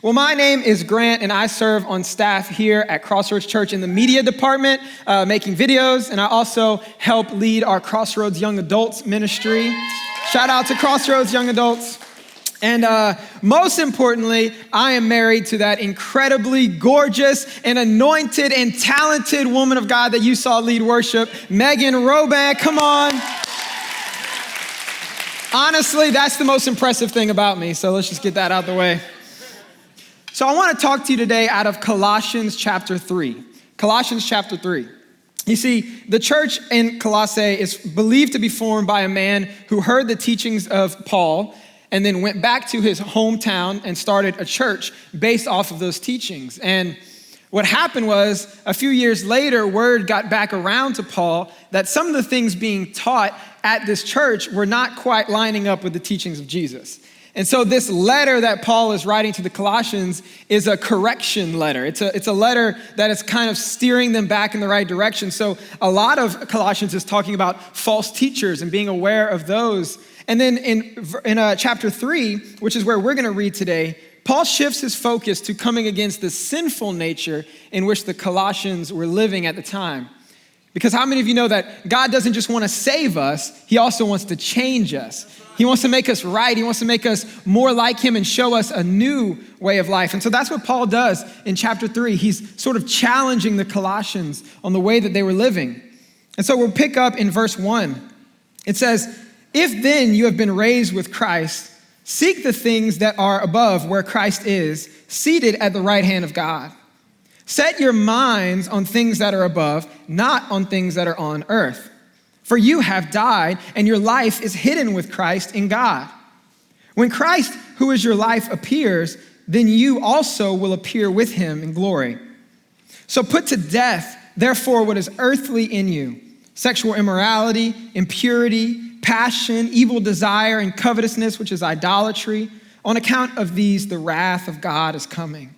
Well, my name is Grant, and I serve on staff here at Crossroads Church in the media department, making videos, and I also help lead our Crossroads Young Adults ministry. Shout out to Crossroads Young Adults. And most importantly, I am married to that incredibly gorgeous and anointed and talented woman of God that you saw lead worship, Megan Roback. Come on. Honestly, that's the most impressive thing about me, so let's just get that out the way. So I want to talk to you today out of Colossians chapter 3. Colossians chapter 3. You see, the church in Colossae is believed to be formed by a man who heard the teachings of Paul and then went back to his hometown and started a church based off of those teachings. And what happened was, a few years later, word got back around to Paul that some of the things being taught at this church were not quite lining up with the teachings of Jesus. And so this letter that Paul is writing to the Colossians is a correction letter. It's a letter that is kind of steering them back in the right direction. So a lot of Colossians is talking about false teachers and being aware of those. And then in chapter 3, which is where we're going to read today, Paul shifts his focus to coming against the sinful nature in which the Colossians were living at the time. Because how many of you know that God doesn't just want to save us, he also wants to change us. He wants to make us right. He wants to make us more like him and show us a new way of life. And so that's what Paul does in chapter 3. He's sort of challenging the Colossians on the way that they were living. And so we'll pick up in verse 1. It says, "If then you have been raised with Christ, seek the things that are above where Christ is, seated at the right hand of God. Set your minds on things that are above, not on things that are on earth. For you have died, and your life is hidden with Christ in God. When Christ, who is your life, appears, then you also will appear with him in glory. So put to death, therefore, what is earthly in you: sexual immorality, impurity, passion, evil desire, and covetousness, which is idolatry. On account of these, the wrath of God is coming.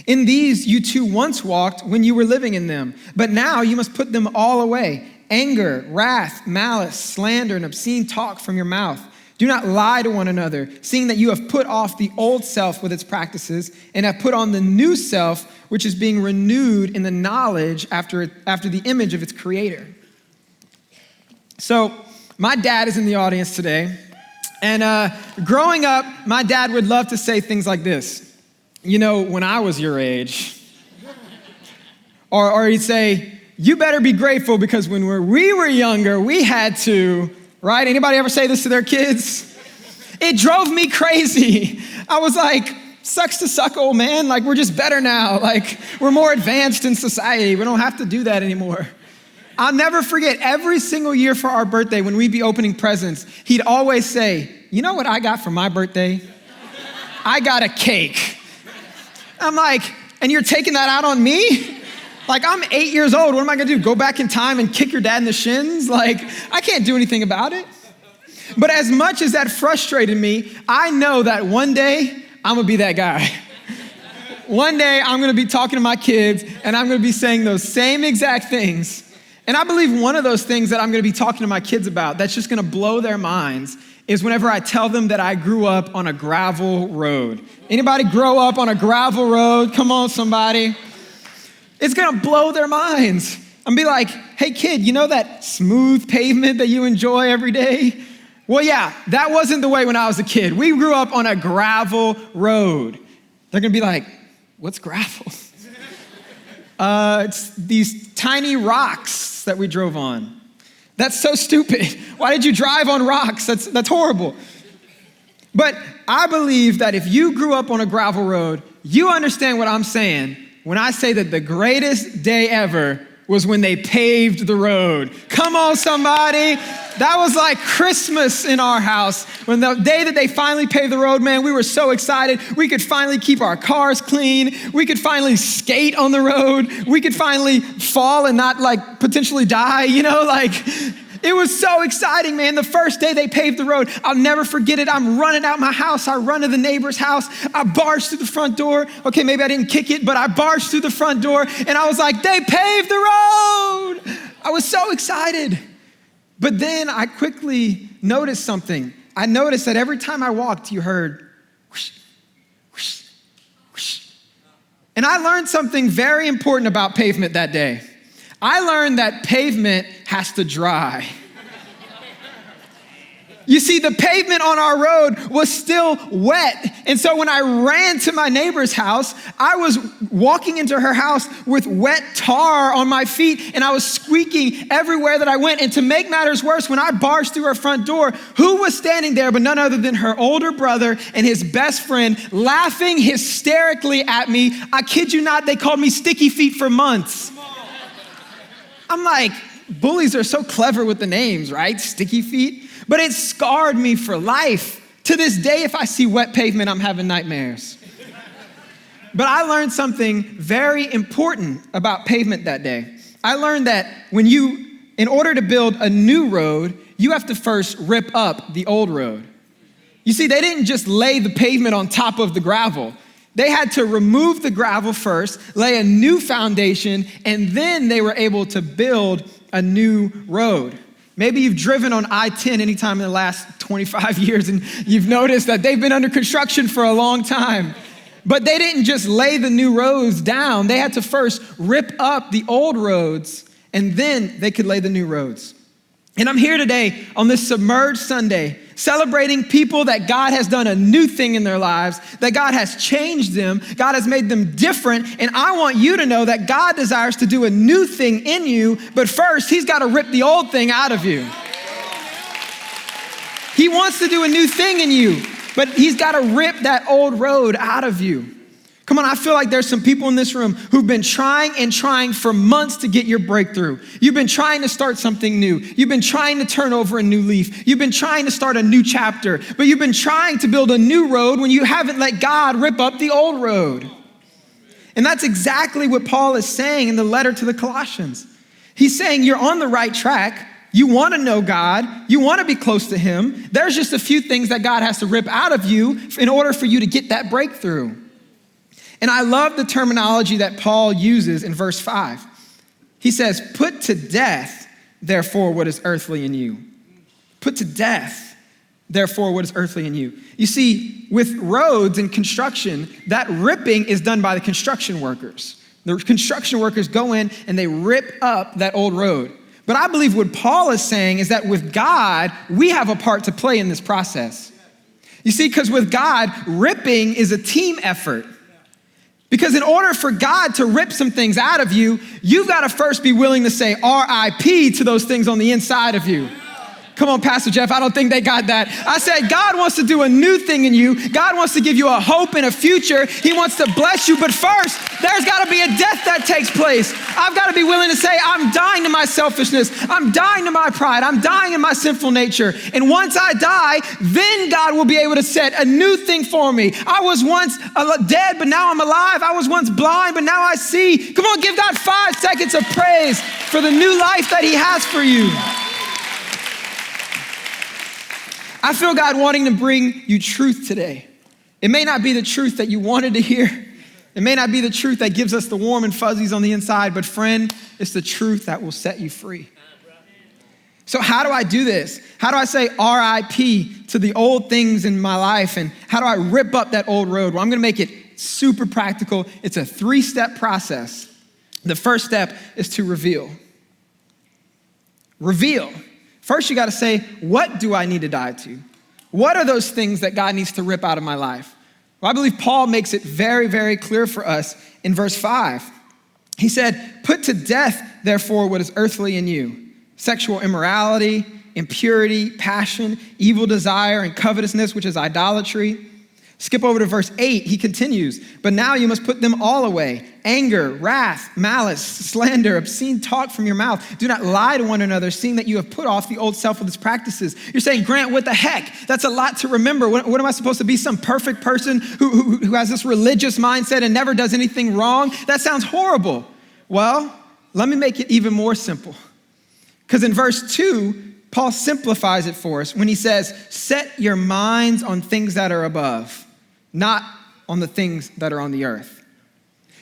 In these you too once walked when you were living in them, but now you must put them all away: anger, wrath, malice, slander, and obscene talk from your mouth. Do not lie to one another, seeing that you have put off the old self with its practices and have put on the new self, which is being renewed in the knowledge after the image of its creator." So my dad is in the audience today, and growing up, my dad would love to say things like this: "You know, when I was your age," or he'd say, "You better be grateful because when we were younger, we had to," right? Anybody ever say this to their kids? It drove me crazy. I was like, sucks to suck, old man. Like, we're just better now. Like, we're more advanced in society. We don't have to do that anymore. I'll never forget, every single year for our birthday, when we'd be opening presents, he'd always say, "You know what I got for my birthday? I got a cake." I'm like, "And you're taking that out on me? Like, I'm 8 years old. What am I gonna do? Go back in time and kick your dad in the shins? Like, I can't do anything about it." But as much as that frustrated me, I know that one day I'm gonna be that guy. One day I'm gonna be talking to my kids and I'm gonna be saying those same exact things. And I believe one of those things that I'm gonna be talking to my kids about that's just gonna blow their minds is whenever I tell them that I grew up on a gravel road. Anybody grow up on a gravel road? Come on, somebody. It's gonna blow their minds. I'm gonna be like, "Hey kid, you know that smooth pavement that you enjoy every day? Well, yeah, that wasn't the way when I was a kid. We grew up on a gravel road." They're gonna be like, "What's gravel?" It's these tiny rocks that we drove on. That's so stupid. Why did you drive on rocks? That's horrible. But I believe that if you grew up on a gravel road, you understand what I'm saying when I say that the greatest day ever was when they paved the road. Come on, somebody. That was like Christmas in our house. When the day that they finally paved the road, man, we were so excited. We could finally keep our cars clean. We could finally skate on the road. We could finally fall and not like potentially die, you know, like it was so exciting, man. The first day they paved the road, I'll never forget it. I'm running out my house. I run to the neighbor's house. I barged through the front door. Okay, maybe I didn't kick it, but I barged through the front door and I was like, "They paved the road." I was so excited. But then I quickly noticed something. I noticed that every time I walked, you heard whoosh, whoosh, And I learned something very important about pavement that day. I learned that pavement has to dry. You see, the pavement on our road was still wet. And so when I ran to my neighbor's house, I was walking into her house with wet tar on my feet, and I was squeaking everywhere that I went. And to make matters worse, when I barged through her front door, who was standing there but none other than her older brother and his best friend, laughing hysterically at me. I kid you not, they called me Sticky Feet for months. I'm like, bullies are so clever with the names, right? Sticky Feet. But it scarred me for life. To this day, if I see wet pavement, I'm having nightmares. But I learned something very important about pavement that day. I learned that in order to build a new road, you have to first rip up the old road. You see, they didn't just lay the pavement on top of the gravel. They had to remove the gravel first, lay a new foundation, and then they were able to build a new road. Maybe you've driven on I-10 anytime in the last 25 years and you've noticed that they've been under construction for a long time. But they didn't just lay the new roads down. They had to first rip up the old roads and then they could lay the new roads. And I'm here today on this Submerged Sunday, celebrating people that God has done a new thing in their lives, that God has changed them, God has made them different, and I want you to know that God desires to do a new thing in you, but first, he's got to rip the old thing out of you. He wants to do a new thing in you, but he's got to rip that old road out of you. Come on, I feel like there's some people in this room who've been trying and trying for months to get your breakthrough. You've been trying to start something new. You've been trying to turn over a new leaf. You've been trying to start a new chapter, but you've been trying to build a new road when you haven't let God rip up the old road. And that's exactly what Paul is saying in the letter to the Colossians. He's saying you're on the right track. You want to know God. You want to be close to him. There's just a few things that God has to rip out of you in order for you to get that breakthrough. And I love the terminology that Paul uses in verse 5. He says, put to death, therefore, what is earthly in you. Put to death, therefore, what is earthly in you. You see, with roads and construction, that ripping is done by the construction workers. The construction workers go in and they rip up that old road. But I believe what Paul is saying is that with God, we have a part to play in this process. You see, because with God, ripping is a team effort. Because in order for God to rip some things out of you, you've got to first be willing to say R.I.P. to those things on the inside of you. Come on, Pastor Jeff, I don't think they got that. I said, God wants to do a new thing in you. God wants to give you a hope and a future. He wants to bless you. But first, there's got to be a death that takes place. I've got to be willing to say, I'm dying to my selfishness. I'm dying to my pride. I'm dying in my sinful nature. And once I die, then God will be able to set a new thing for me. I was once dead, but now I'm alive. I was once blind, but now I see. Come on, give God 5 seconds of praise for the new life that he has for you. I feel God wanting to bring you truth today. It may not be the truth that you wanted to hear. It may not be the truth that gives us the warm and fuzzies on the inside, but friend, it's the truth that will set you free. So how do I do this? How do I say R.I.P. to the old things in my life? And how do I rip up that old road? Well, I'm gonna make it super practical. It's a 3-step process. The first step is to reveal. Reveal. First, you got to say, what do I need to die to? What are those things that God needs to rip out of my life? Well, I believe Paul makes it very, very clear for us in verse 5. He said, put to death, therefore, what is earthly in you. Sexual immorality, impurity, passion, evil desire, and covetousness, which is idolatry. Skip over to verse 8, he continues, but now you must put them all away. Anger, wrath, malice, slander, obscene talk from your mouth. Do not lie to one another, seeing that you have put off the old self with its practices. You're saying, Grant, what the heck? That's a lot to remember. What am I supposed to be, some perfect person who has this religious mindset and never does anything wrong? That sounds horrible. Well, let me make it even more simple. Because in verse 2, Paul simplifies it for us when he says, set your minds on things that are above, not on the things that are on the earth.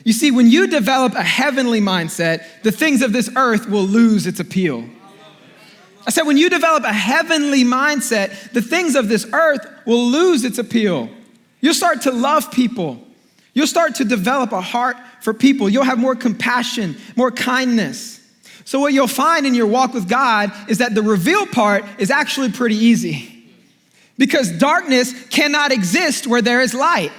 You see, when you develop a heavenly mindset, the things of this earth will lose its appeal. I said, when you develop a heavenly mindset, the things of this earth will lose its appeal. You'll start to love people. You'll start to develop a heart for people. You'll have more compassion, more kindness. So what you'll find in your walk with God is that the reveal part is actually pretty easy, because darkness cannot exist where there is light.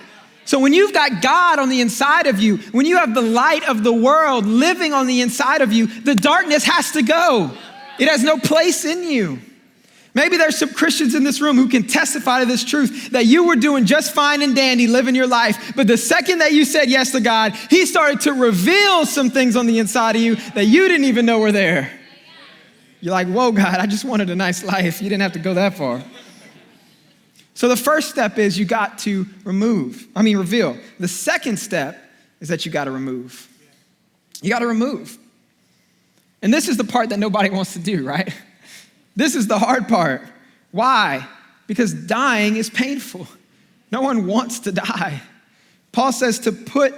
So when you've got God on the inside of you, when you have the light of the world living on the inside of you, the darkness has to go. It has no place in you. Maybe there's some Christians in this room who can testify to this truth, that you were doing just fine and dandy living your life, but the second that you said yes to God, he started to reveal some things on the inside of you that you didn't even know were there. You're like, whoa, God, I just wanted a nice life. You didn't have to go that far. So the first step is you got to reveal. The second step is that you got to remove. You got to remove. And this is the part that nobody wants to do, right? This is the hard part. Why? Because dying is painful. No one wants to die. Paul says to put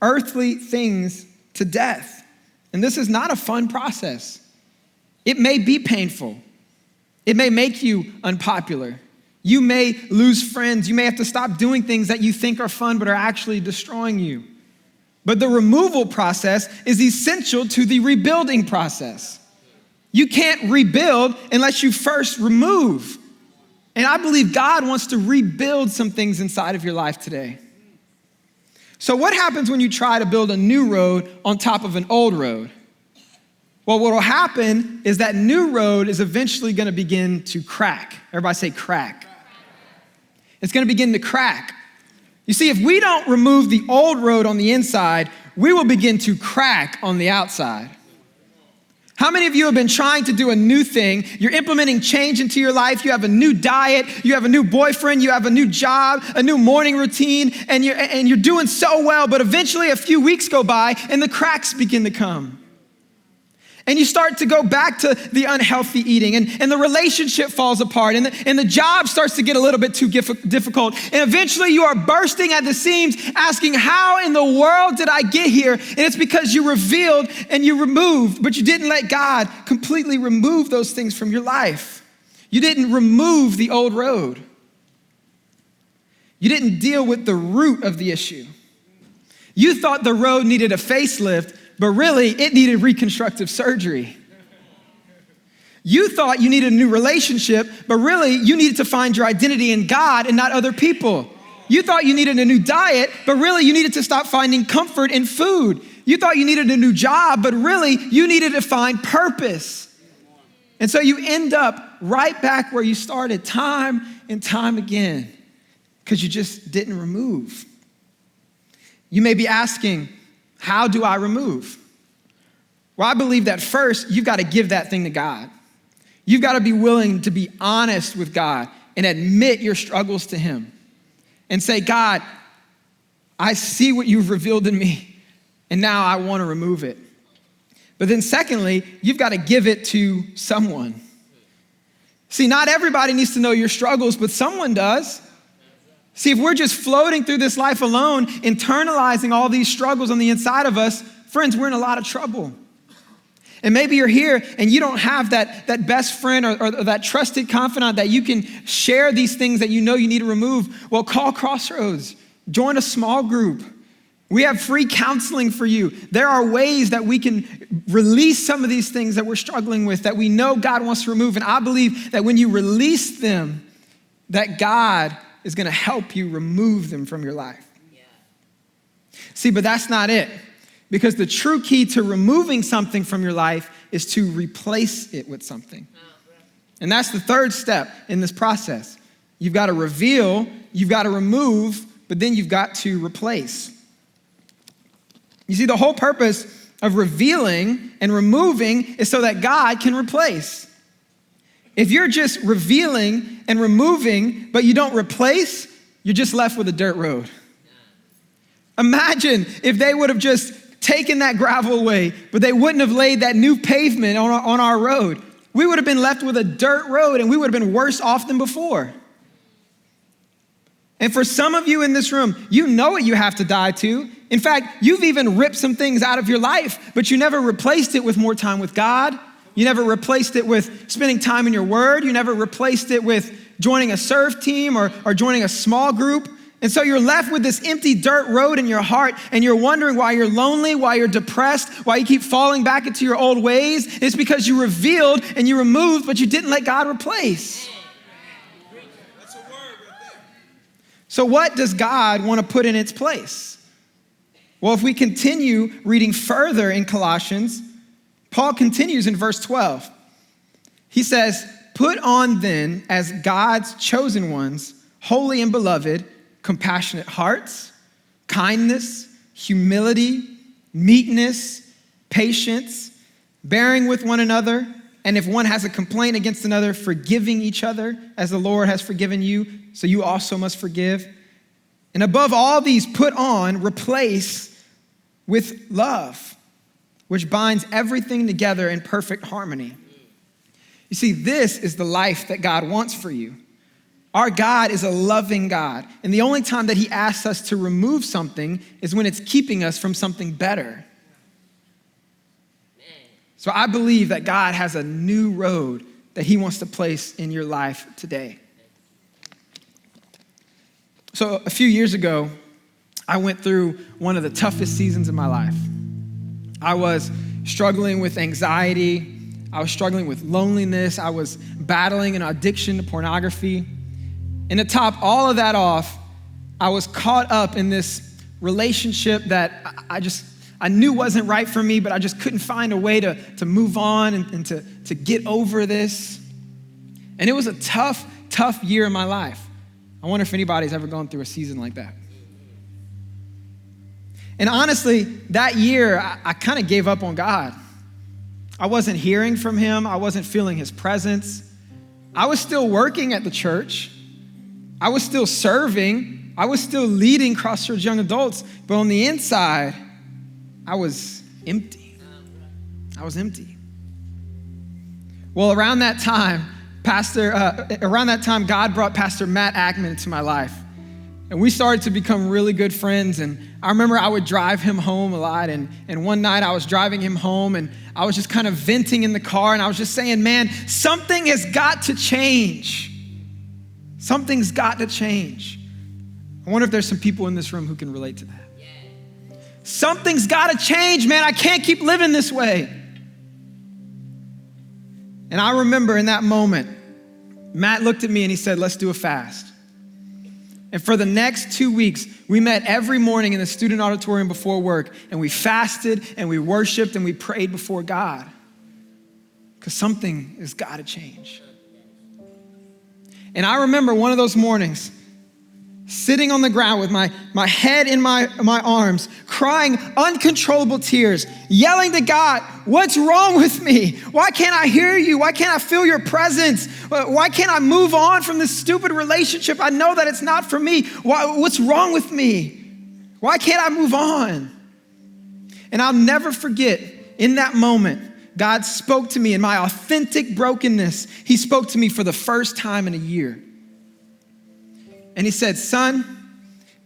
earthly things to death. And this is not a fun process. It may be painful. It may make you unpopular. You may lose friends. You may have to stop doing things that you think are fun but are actually destroying you. But the removal process is essential to the rebuilding process. You can't rebuild unless you first remove. And I believe God wants to rebuild some things inside of your life today. So what happens when you try to build a new road on top of an old road? Well, what will happen is that new road is eventually going to begin to crack. Everybody say crack. It's going to begin to crack. You see, if we don't remove the old road on the inside, we will begin to crack on the outside. How many of you have been trying to do a new thing? You're implementing change into your life. You have a new diet. You have a new boyfriend. You have a new job, a new morning routine, and you're doing so well, but eventually a few weeks go by and the cracks begin to come. And you start to go back to the unhealthy eating, and the relationship falls apart, and the job starts to get a little bit too difficult. And eventually you are bursting at the seams, asking, how in the world did I get here? And it's because you revealed and you removed, but you didn't let God completely remove those things from your life. You didn't remove the old road. You didn't deal with the root of the issue. You thought the road needed a facelift, but really, it needed reconstructive surgery. You thought you needed a new relationship, but really, you needed to find your identity in God and not other people. You thought you needed a new diet, but really, you needed to stop finding comfort in food. You thought you needed a new job, but really, you needed to find purpose. And so you end up right back where you started time and time again, because you just didn't remove. You may be asking, how do I remove? Well, I believe that first, you've got to give that thing to God. You've got to be willing to be honest with God and admit your struggles to him and say, God, I see what you've revealed in me, and now I want to remove it. But then secondly, you've got to give it to someone. See, not everybody needs to know your struggles, but someone does. See, if we're just floating through this life alone, internalizing all these struggles on the inside of us, friends, we're in a lot of trouble. And maybe you're here and you don't have that best friend or that trusted confidant that you can share these things that you know you need to remove. Well, call Crossroads. Join a small group. We have free counseling for you. There are ways that we can release some of these things that we're struggling with, that we know God wants to remove. And I believe that when you release them, that God is going to help you remove them from your life. Yeah. See, but that's not it. Because the true key to removing something from your life is to replace it with something. And that's the third step in this process. You've got to reveal, you've got to remove, but then you've got to replace. You see, the whole purpose of revealing and removing is so that God can replace. If you're just revealing and removing, but you don't replace, you're just left with a dirt road. Imagine if they would have just taken that gravel away, but they wouldn't have laid that new pavement on our road. We would have been left with a dirt road, and we would have been worse off than before. And for some of you in this room, you know what you have to die to. In fact, you've even ripped some things out of your life, but you never replaced it with more time with God. You never replaced it with spending time in your word. You never replaced it with joining a serve team or joining a small group. And so you're left with this empty dirt road in your heart, and you're wondering why you're lonely, why you're depressed, why you keep falling back into your old ways. It's because you revealed and you removed, but you didn't let God replace. That's a word right there. So what does God want to put in its place? Well, if we continue reading further in Colossians, Paul continues in verse 12. He says, "Put on then as God's chosen ones, holy and beloved, compassionate hearts, kindness, humility, meekness, patience, bearing with one another, and if one has a complaint against another, forgiving each other as the Lord has forgiven you, so you also must forgive. And above all these, put on, replace with love, which binds everything together in perfect harmony." You see, this is the life that God wants for you. Our God is a loving God, and the only time that he asks us to remove something is when it's keeping us from something better. So I believe that God has a new road that he wants to place in your life today. So a few years ago, I went through one of the toughest seasons of my life. I was struggling with anxiety. I was struggling with loneliness. I was battling an addiction to pornography. And to top all of that off, I was caught up in this relationship that I knew wasn't right for me, but I just couldn't find a way to move on and to get over this. And it was a tough year in my life. I wonder if anybody's ever gone through a season like that. And honestly, that year, I kind of gave up on God. I wasn't hearing from him. I wasn't feeling his presence. I was still working at the church. I was still serving. I was still leading Crossroads Young Adults. But on the inside, I was empty. I was empty. Well, around that time, God brought Pastor Matt Ackman into my life. And we started to become really good friends. And I remember I would drive him home a lot. And one night I was driving him home and I was just kind of venting in the car. And I was just saying, man, something has got to change. Something's got to change. I wonder if there's some people in this room who can relate to that. Yeah. Something's got to change, man. I can't keep living this way. And I remember in that moment, Matt looked at me and he said, let's do a fast. And for the next 2 weeks, we met every morning in the student auditorium before work, and we fasted and we worshiped and we prayed before God. Because something has got to change. And I remember one of those mornings, sitting on the ground with my head in my arms, crying uncontrollable tears, yelling to God, what's wrong with me? Why can't I hear you? Why can't I feel your presence? Why can't I move on from this stupid relationship? I know that it's not for me. What's wrong with me? Why can't I move on? And I'll never forget, in that moment, God spoke to me in my authentic brokenness. He spoke to me for the first time in a year. And he said, son,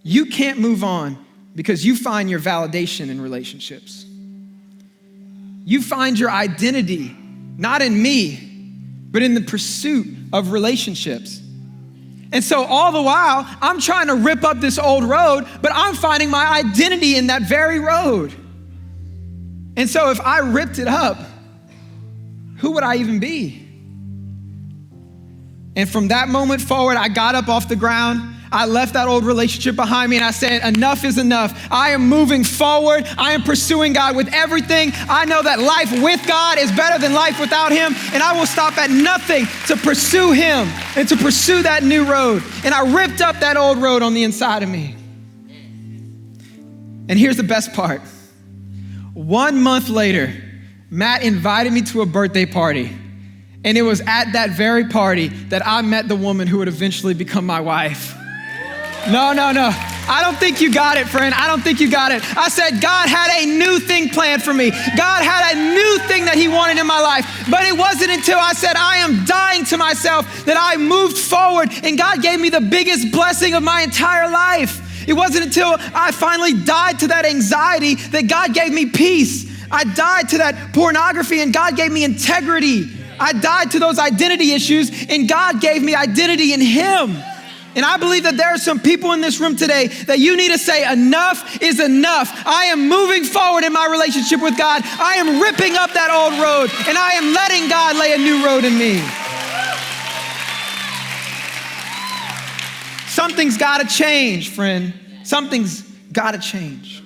you can't move on because you find your validation in relationships. You find your identity, not in me, but in the pursuit of relationships. And so all the while, I'm trying to rip up this old road, but I'm finding my identity in that very road. And so if I ripped it up, who would I even be? And from that moment forward, I got up off the ground. I left that old relationship behind me and I said, enough is enough. I am moving forward. I am pursuing God with everything. I know that life with God is better than life without him. And I will stop at nothing to pursue him and to pursue that new road. And I ripped up that old road on the inside of me. And here's the best part. 1 month later, Matt invited me to a birthday party. And it was at that very party that I met the woman who would eventually become my wife. No. I don't think you got it, friend. I don't think you got it. I said God had a new thing planned for me. God had a new thing that he wanted in my life. But it wasn't until I said I am dying to myself that I moved forward and God gave me the biggest blessing of my entire life. It wasn't until I finally died to that anxiety that God gave me peace. I died to that pornography and God gave me integrity. I died to those identity issues and God gave me identity in him. And I believe that there are some people in this room today that you need to say, enough is enough. I am moving forward in my relationship with God. I am ripping up that old road, and I am letting God lay a new road in me. Something's got to change, friend. Something's got to change.